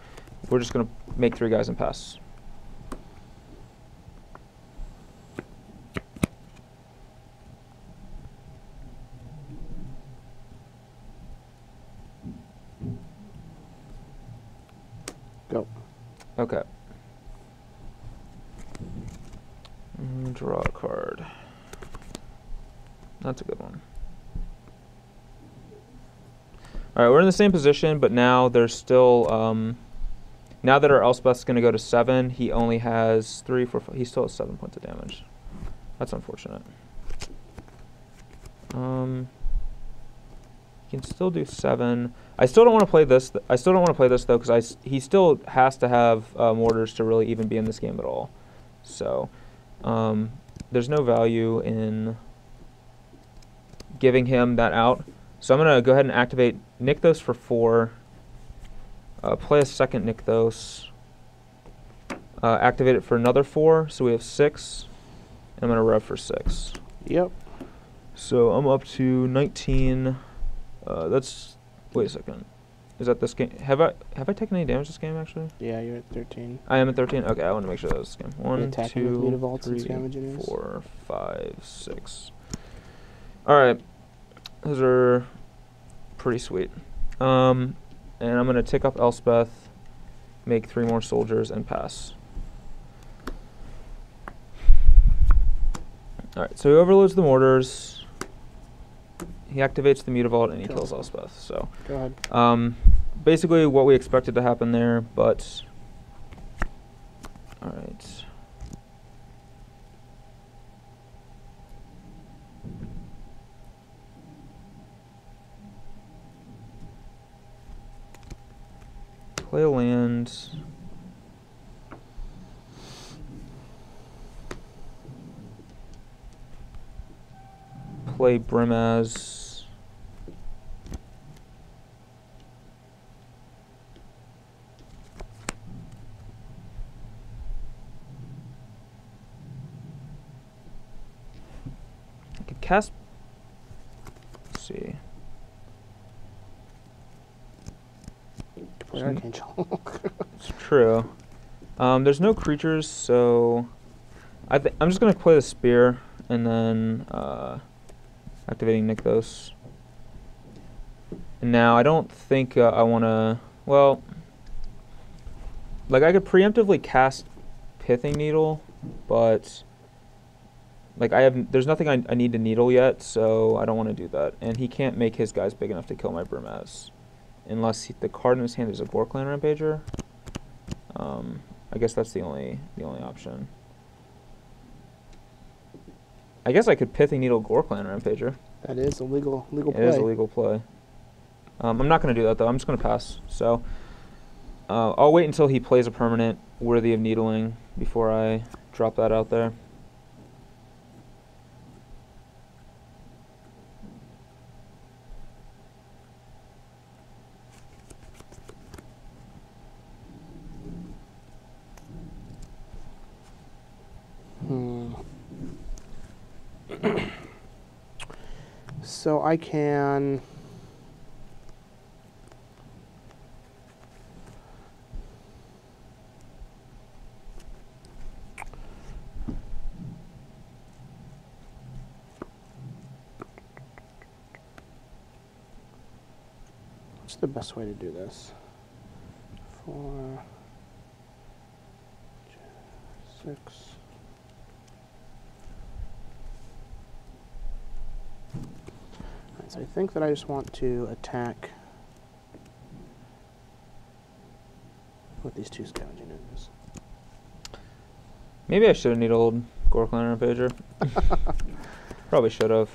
we're just going to make 3 guys and pass. Go. Okay. Draw a card. That's a good one. All right, we're in the same position, but now there's still, now that our Elspeth's going to go to 7, he only has 3, 4, 5, he still has 7 points of damage. That's unfortunate. He can still do 7. I still don't want to play this. I still don't want to play this though, because he still has to have mortars to really even be in this game at all. So there's no value in giving him that out. So I'm going to go ahead and activate Nykthos for 4. Play a second Nykthos. Activate it for another 4, so we have 6. And I'm going to rev for 6. Yep. So I'm up to 19. That's... Wait a second. Is that this game? Have I taken any damage this game, actually? Yeah, you're at 13. I am at 13? Okay, I want to make sure that was this game. 1, 2, 3, 4, 5, 6. Alright. Those are pretty sweet. And I'm going to tick up Elspeth, make 3 more soldiers, and pass. Alright, so he overloads the mortars. He activates the Mutavault, and he kills Elspeth. So, go ahead. Basically what we expected to happen there, but... Alright. Play a land. Play Brimaz. I could cast. Let's see. Play Archangel. It's true. There's no creatures, so I'm just gonna play the spear and then activating Nykthos. And now I don't think I want to. Well, like I could preemptively cast Pithing Needle, but like there's nothing I need to needle yet, so I don't want to do that. And he can't make his guys big enough to kill my Brimaz. Unless the card in his hand is a Gorkland Rampager. I guess that's the only option. I guess I could Pithing Needle Gorkland Rampager. That is a legal play. It is a legal play. I'm not going to do that though. I'm just going to pass. So I'll wait until he plays a permanent worthy of needling before I drop that out there. So I can... What's the best way to do this? 4, 6. Alright, so I think that I just want to attack with these 2 scavenging ooze. Maybe I should have needled Gorkline Rampager. Probably should have.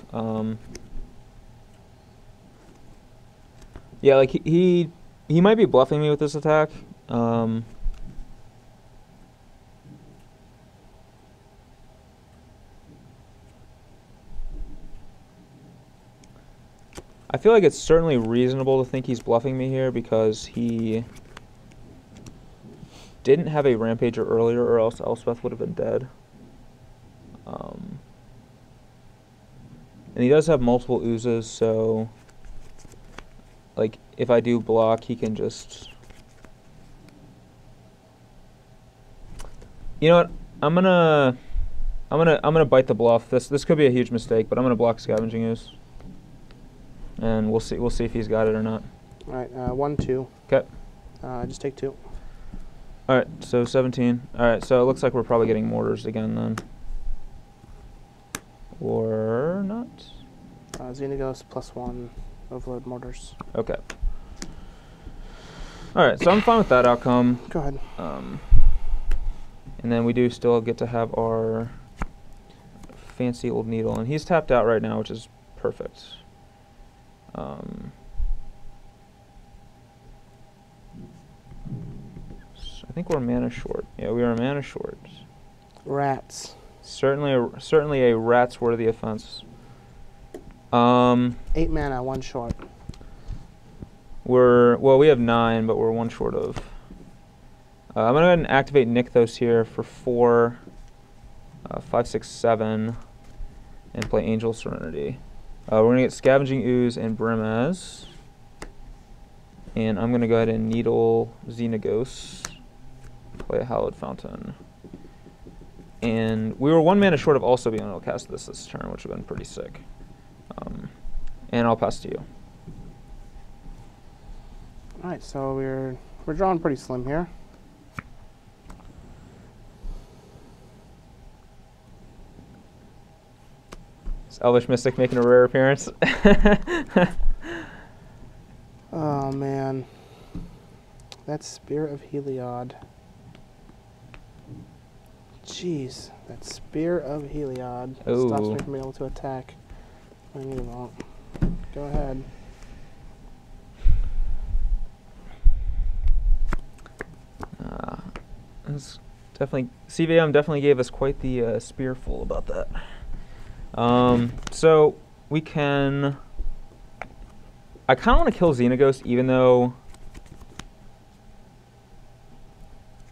Yeah, like he might be bluffing me with this attack. I feel like it's certainly reasonable to think he's bluffing me here because he didn't have a Rampager earlier, or else Elspeth would have been dead. And he does have multiple oozes, so like if I do block, he can just... You know what? I'm gonna bite the bluff. This could be a huge mistake, but I'm gonna block Scavenging Ooze, and we'll see if he's got it or not. All right, 1, 2. Okay. Just take 2. All right, so 17. All right, so it looks like we're probably getting mortars again then, or not. Xenagos +1 overload mortars. Okay. All right, so I'm fine with that outcome. Go ahead. And then we do still get to have our fancy old needle, and he's tapped out right now, which is perfect. So I think we're mana short. Yeah, we are mana short. Rats. Certainly a rat's worthy offense. 8 mana, 1 short. We have 9, but we're 1 short of. I'm gonna go ahead and activate Nykthos here for 4, 5, 6, 7, and play Angel Serenity. We're gonna get Scavenging Ooze and Brimaz, and I'm gonna go ahead and Needle Xenagos, play a Hallowed Fountain, and we were 1 mana short of also being able to cast this turn, which would have been pretty sick. And I'll pass to you. All right, so we're drawing pretty slim here. Is Elvish Mystic making a rare appearance? Oh man, that Spear of Heliod. Jeez, that Spear of Heliod stops me from being able to attack. I need it all. Go ahead. It's definitely CVM definitely gave us quite the spearful about that. So we can. I kind of want to kill Xenagos, even though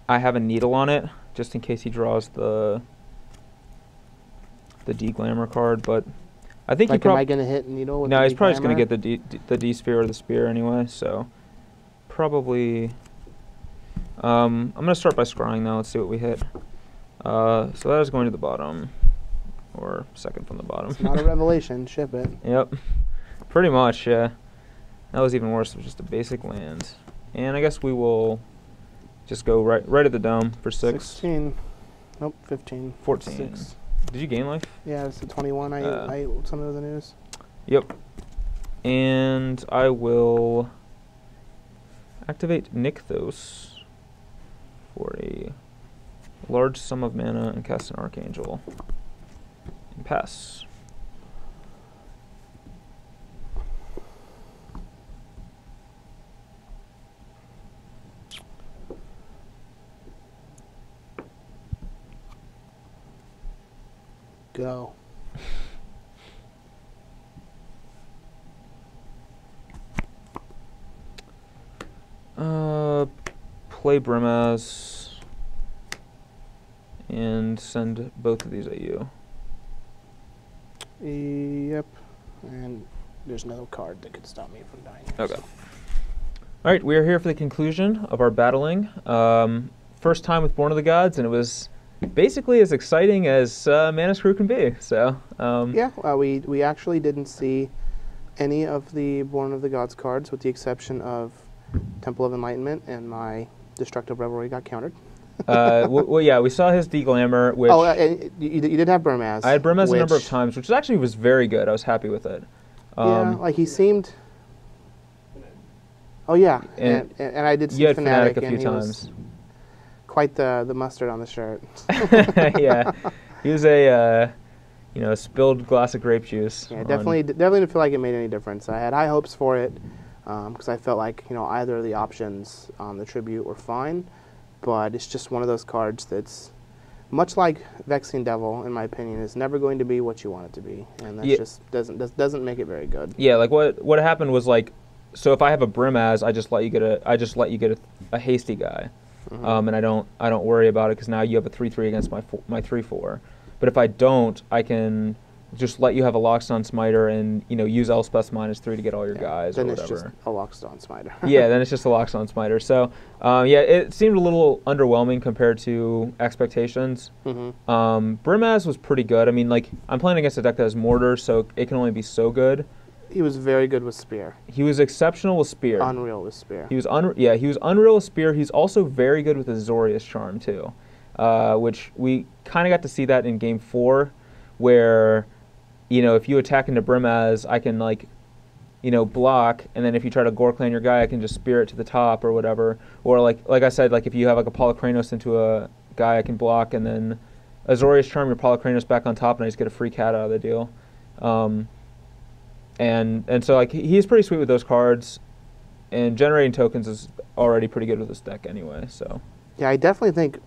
I have a needle on it, just in case he draws the D-Glamour card. But I think am I gonna hit needle with no, the he's probably just gonna D-Glamour? get the D-Sphere or the Spear anyway. So probably. I'm gonna start by scrying now. Let's see what we hit. So that is going to the bottom, or second from the bottom. It's not a revelation. Ship it. Yep, pretty much. Yeah, that was even worse. It was just a basic land, and I guess we will just go right at the dome for 6. 16. Nope, 15. 14. 6. Did you gain life? Yeah, it's a 21. I ate some of the news. Yep. And I will activate Nykthos for a large sum of mana and cast an Archangel. And pass. Go. Play Brimaz and send both of these at you. Yep. And there's no card that could stop me from dying. Okay. All right, we are here for the conclusion of our battling. First time with Born of the Gods, and it was basically as exciting as Mana Screw can be. So yeah, we actually didn't see any of the Born of the Gods cards, with the exception of Temple of Enlightenment, and my Destructive Revelry got countered. well, yeah, we saw his Deglamour, which... and you did have Burmaz. I had Burmaz a number of times, which actually was very good. I was happy with it. Yeah, like he seemed... Oh, yeah, and I did see you had Fnatic a few and he times. was quite the mustard on the shirt. Yeah, he was a spilled glass of grape juice. Yeah, definitely didn't feel like it made any difference. I had high hopes for it because I felt like either of the options on the tribute were fine, but it's just one of those cards that's much like Vexing Devil, in my opinion, is never going to be what you want it to be, and that just doesn't make it very good. Yeah, like what happened was like, so if I have a Brimaz, I just let you get a hasty guy, and I don't worry about it because now you have a 3/3 against my 3/4. But if I don't, I can just let you have a Lockstone Smiter and use Elspeth's -3 to get all your guys or whatever. Then it's just a Lockstone Smiter. Yeah, then it's just a Lockstone Smiter. So yeah, it seemed a little underwhelming compared to expectations. Brimaz was pretty good. I mean, like, I'm playing against a deck that has Mortar, so it can only be so good. He was very good with Spear. He was exceptional with Spear. Unreal with Spear. He was unreal with Spear. He's also very good with Azorius Charm too, which we kind of got to see that in Game 4, where if you attack into Brimaz, I can block, and then if you try to Gore-Clan your guy, I can just spear it to the top or whatever. Or like I said, like if you have like a Polykranos into a guy, I can block, and then Azorius Charm your Polykranos back on top, and I just get a free cat out of the deal. And so like he's pretty sweet with those cards, and generating tokens is already pretty good with this deck anyway. So yeah, I definitely think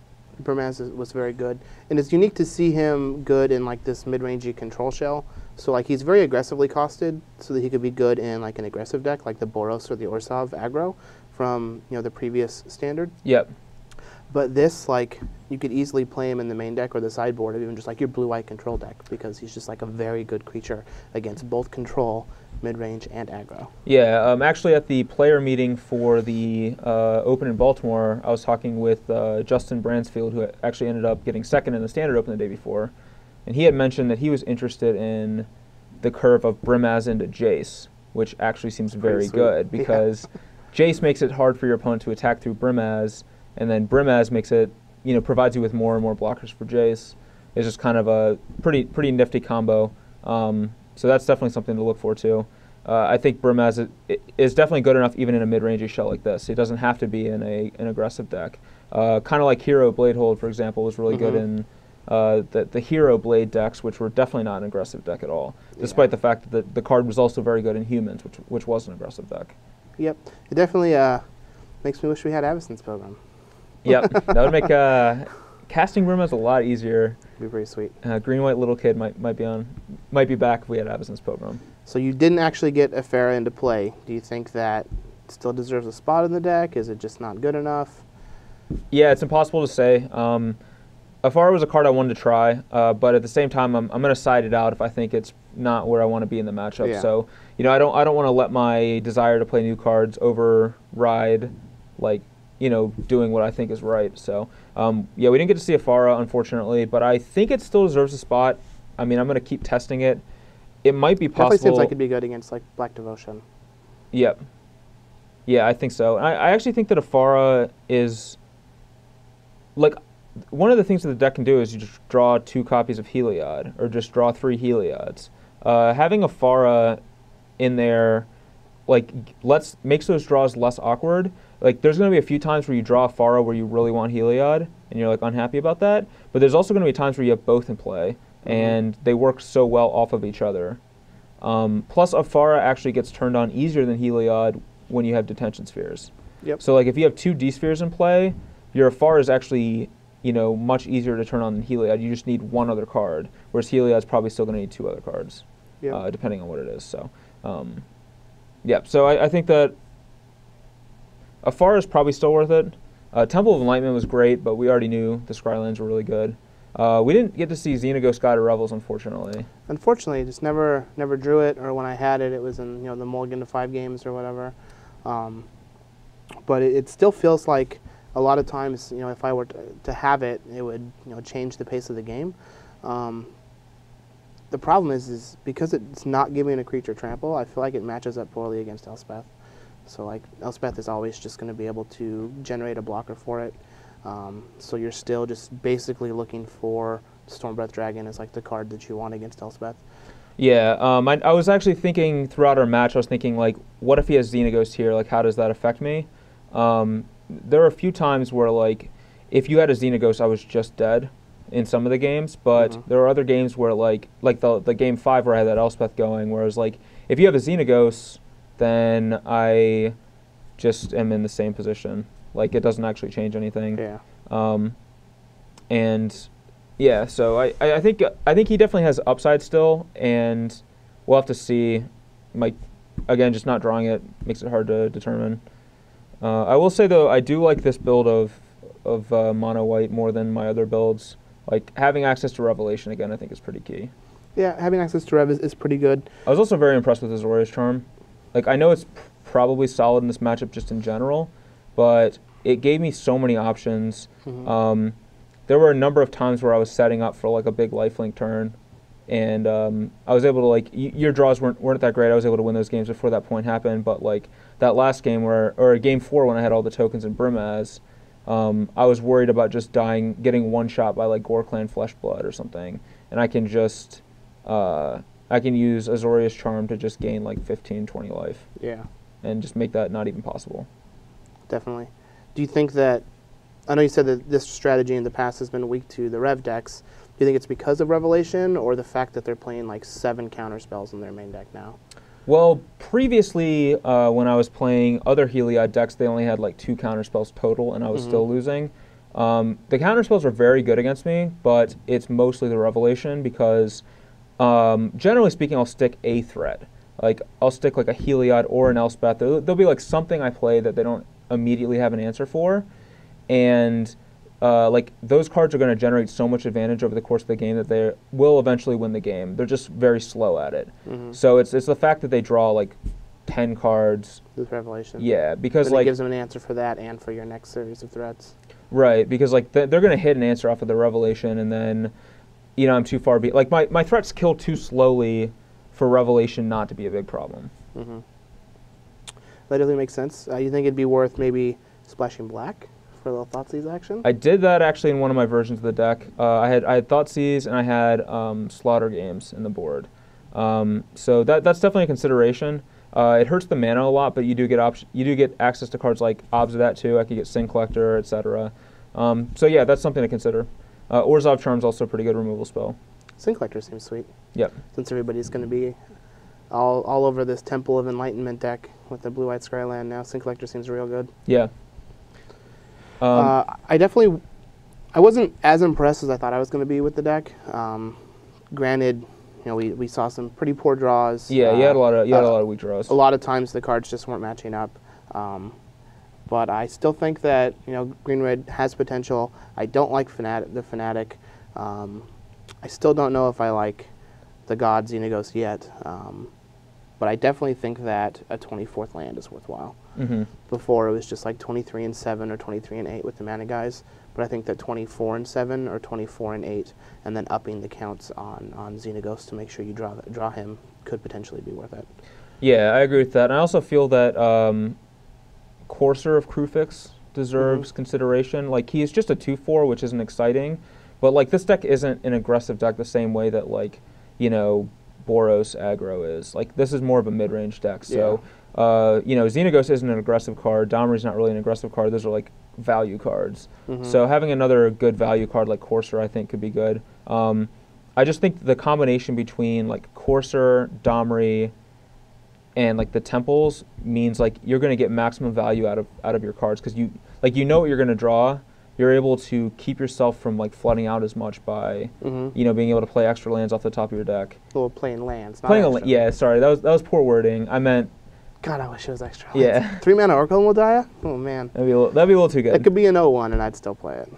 Burmaz was very good, and it's unique to see him good in like this mid-rangey control shell. So like he's very aggressively costed, so that he could be good in like an aggressive deck like the Boros or the Orsov aggro from the previous standard. Yep. But this, like, you could easily play him in the main deck or the sideboard, or even just like your blue-white control deck, because he's just like a very good creature against both control, mid-range, and aggro. Yeah, actually at the player meeting for the Open in Baltimore, I was talking with Justin Bransfield, who actually ended up getting second in the Standard Open the day before, and he had mentioned that he was interested in the curve of Brimaz into Jace, which actually seems very good, because Jace makes it hard for your opponent to attack through Brimaz, and then Brimaz makes it, provides you with more and more blockers for Jace. It's just kind of a pretty nifty combo. So that's definitely something to look forward to. I think Brimaz is definitely good enough even in a mid-rangey shell like this. It doesn't have to be in an aggressive deck. Kind of like Hero Bladehold, for example, was really good in the Hero Blade decks, which were definitely not an aggressive deck at all, despite the fact that the card was also very good in Humans, which was an aggressive deck. Yep. It definitely makes me wish we had Avacyn's Pilgrim. Yep, that would make casting Brimaz a lot easier. Be pretty sweet. Green-white little kid might be back if we had Avacyn's Pilgrim. So you didn't actually get Afera into play. Do you think that still deserves a spot in the deck? Is it just not good enough? Yeah, it's impossible to say. Afara was a card I wanted to try, but at the same time, I'm going to side it out if I think it's not where I want to be in the matchup. Yeah. So I don't want to let my desire to play new cards override doing what I think is right. So, yeah, we didn't get to see Afara, unfortunately, but I think it still deserves a spot. I mean, I'm going to keep testing it. It might be possible. Definitely seems like it'd be good against, Black Devotion. Yep. Yeah, I think so. I actually think that Afara is, one of the things that the deck can do is you just draw 2 copies of Heliod, or just draw 3 Heliods. Having Afara in there, makes those draws less awkward. There's going to be a few times where you draw a Afara where you really want Heliod, and you're unhappy about that. But there's also going to be times where you have both in play, and they work so well off of each other. Plus, Afara actually gets turned on easier than Heliod when you have Detention Spheres. Yep. So if you have 2 D-Spheres in play, your Afara is actually much easier to turn on than Heliod. You just need 1 other card, whereas Heliod's probably still going to need 2 other cards, depending on what it is. So, yeah. So I think that Afara is probably still worth it. Temple of Enlightenment was great, but we already knew the Skylands were really good. We didn't get to see Xenaghost Guided Revels, unfortunately. Unfortunately, just never drew it, or when I had it, it was in the mulligan to 5 games or whatever. But it still feels like a lot of times, if I were to have it, it would change the pace of the game. The problem is because it's not giving a creature trample, I feel like it matches up poorly against Elspeth. So like Elspeth is always just going to be able to generate a blocker for it. So you're still just basically looking for Stormbreath Dragon as like the card that you want against Elspeth. Yeah, I was actually thinking throughout our match, I was thinking like, what if he has Xenaghost here? Like, how does that affect me? There were a few times where like, if you had a Xenaghost, I was just dead in some of the games, but there were other games where like the game 5 where I had that Elspeth going, where it was like, if you have a Xenaghost, then I just am in the same position. Like, it doesn't actually change anything. Yeah. And yeah, so I think he definitely has upside still, and we'll have to see. Like, again, just not drawing it makes it hard to determine. I will say though, I do like this build of mono white more than my other builds. Like, having access to Revelation again, I think is pretty key. Yeah, having access to Rev is pretty good. I was also very impressed with Azorius Charm. Like, I know it's probably solid in this matchup just in general, but it gave me so many options. There were a number of times where I was setting up for like a big lifelink turn, and I was able to like your draws weren't that great. I was able to win those games before that point happened, but like that last game or game 4 when I had all the tokens in Brimaz, I was worried about just getting one shot by like Gorklan Fleshblood or something, and I can just I can use Azorius Charm to just gain like 15, 20 life. Yeah. And just make that not even possible. Definitely. Do you think that, I know you said that this strategy in the past has been weak to the Rev decks. Do you think it's because of Revelation or the fact that they're playing like 7 counter spells in their main deck now? Well, previously when I was playing other Heliod decks, they only had like 2 counter spells total, and I was still losing. The counter spells are very good against me, but it's mostly the Revelation because generally speaking, I'll stick a threat. Like, I'll stick like a Heliod or an Elspeth. There'll be like something I play that they don't immediately have an answer for, and like those cards are going to generate so much advantage over the course of the game that they will eventually win the game. They're just very slow at it. So it's the fact that they draw like 10 cards with Revelation. Yeah, because then like it gives them an answer for that and for your next series of threats. Right, because like they're going to hit an answer off of the Revelation, and then I'm too far like my threats kill too slowly for Revelation not to be a big problem. That definitely makes sense. You think it'd be worth maybe splashing black for a little Thoughtseize action? I did that actually in one of my versions of the deck. I had Thoughtseize and I had Slaughter Games in the board. So that's definitely a consideration. It hurts the mana a lot, but you do get access to cards like Obs of that too. I could get Sin Collector, etc. So yeah, that's something to consider. Orzhov Charm's also a pretty good removal spell. Sin Collector seems sweet. Yep. Since everybody's going to be all over this Temple of Enlightenment deck with the blue-white Skyland now, Sin Collector seems real good. Yeah. I wasn't as impressed as I thought I was going to be with the deck. Granted, we saw some pretty poor draws. Yeah, you had a lot of weak draws. A lot of times the cards just weren't matching up. But I still think that Green-Red has potential. I don't like the Fanatic. I still don't know if I like the God Xenaghost yet. But I definitely think that a 24th land is worthwhile. Before it was just like 23 and 7 or 23 and 8 with the mana guys. But I think that 24 and 7 or 24 and 8 and then upping the counts on Xenaghost to make sure you draw him could potentially be worth it. Yeah, I agree with that. And I also feel that Courser of Krufix deserves consideration. Like, he is just a 2/4, which isn't exciting. But like, this deck isn't an aggressive deck the same way that like, Boros aggro is. Like, this is more of a mid-range deck. So, Xenaghost isn't an aggressive card. Domri's not really an aggressive card. Those are like value cards. So having another good value card like Courser, I think, could be good. I just think the combination between like Courser, Domri, and like the temples means like you're going to get maximum value out of your cards because you know what you're going to draw. You're able to keep yourself from like flooding out as much by being able to play extra lands off the top of your deck. Well, playing lands. Yeah, sorry, that was poor wording. I meant. God, I wish it was extra lands. Yeah. 3 mana Oracle Moldaya? Oh man. That'd be a little too good. It could be an 0/1 and I'd still play it.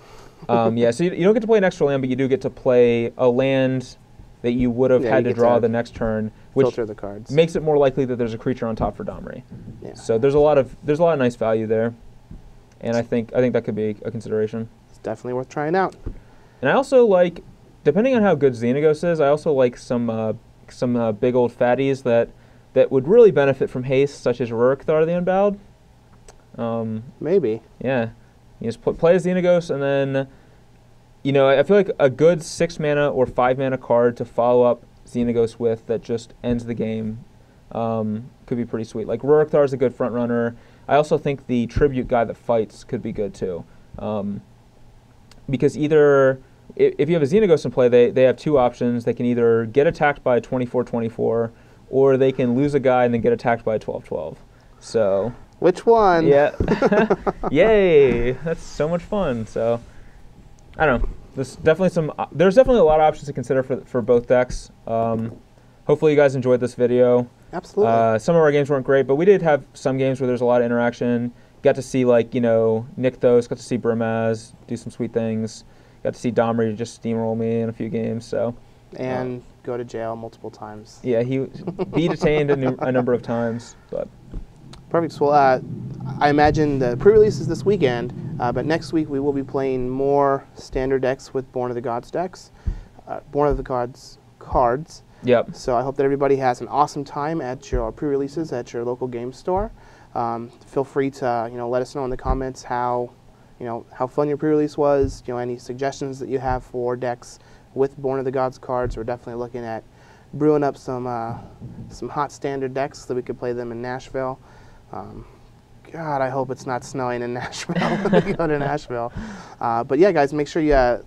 Yeah, so you don't get to play an extra land, but you do get to play a land that you would have had to draw the next turn, which filter the cards. makes it more likely that there's a creature on top for Domri. Yeah. So there's a lot of nice value there, and I think that could be a consideration. It's definitely worth trying out. And I also like, depending on how good Xenagos is, I also like some big old fatties that would really benefit from haste, such as Rurikthar the Unbowed. Maybe. Yeah, you just play as Xenagos, and then, I feel like a good 6 mana or 5 mana card to follow up Xenagos with that just ends the game could be pretty sweet. Like Rurikthar is a good front runner. I also think the Tribute guy that fights could be good too, because either if you have a Xenagos in play, they have 2 options. They can either get attacked by a 24/24, or they can lose a guy and then get attacked by a 12/12. So. Which one? Yeah. Yay! That's so much fun. So, I don't know. There's definitely a lot of options to consider for both decks. Hopefully you guys enjoyed this video. Absolutely. Some of our games weren't great, but we did have some games where there's a lot of interaction. Got to see Nykthos, got to see Brimaz do some sweet things. Got to see Domri just steamroll me in a few games. So. And go to jail multiple times. Yeah, he be detained a number of times, but. Perfect. Well, I imagine the pre-release is this weekend, but next week we will be playing more standard decks with Born of the Gods decks, Born of the Gods cards. Yep. So I hope that everybody has an awesome time at your pre-releases at your local game store. Feel free to let us know in the comments how fun your pre-release was. Any suggestions that you have for decks with Born of the Gods cards. We're definitely looking at brewing up some hot standard decks so that we could play them in Nashville. God, I hope it's not snowing in Nashville when we go to Nashville. But yeah, guys, make sure you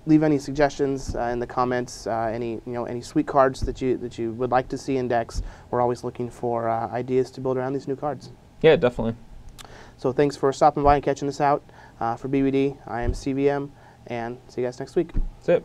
leave any suggestions in the comments. Any sweet cards that you would like to see in decks. We're always looking for ideas to build around these new cards. Yeah, definitely. So thanks for stopping by and catching us out. For BBD, I am CVM, and see you guys next week. That's it.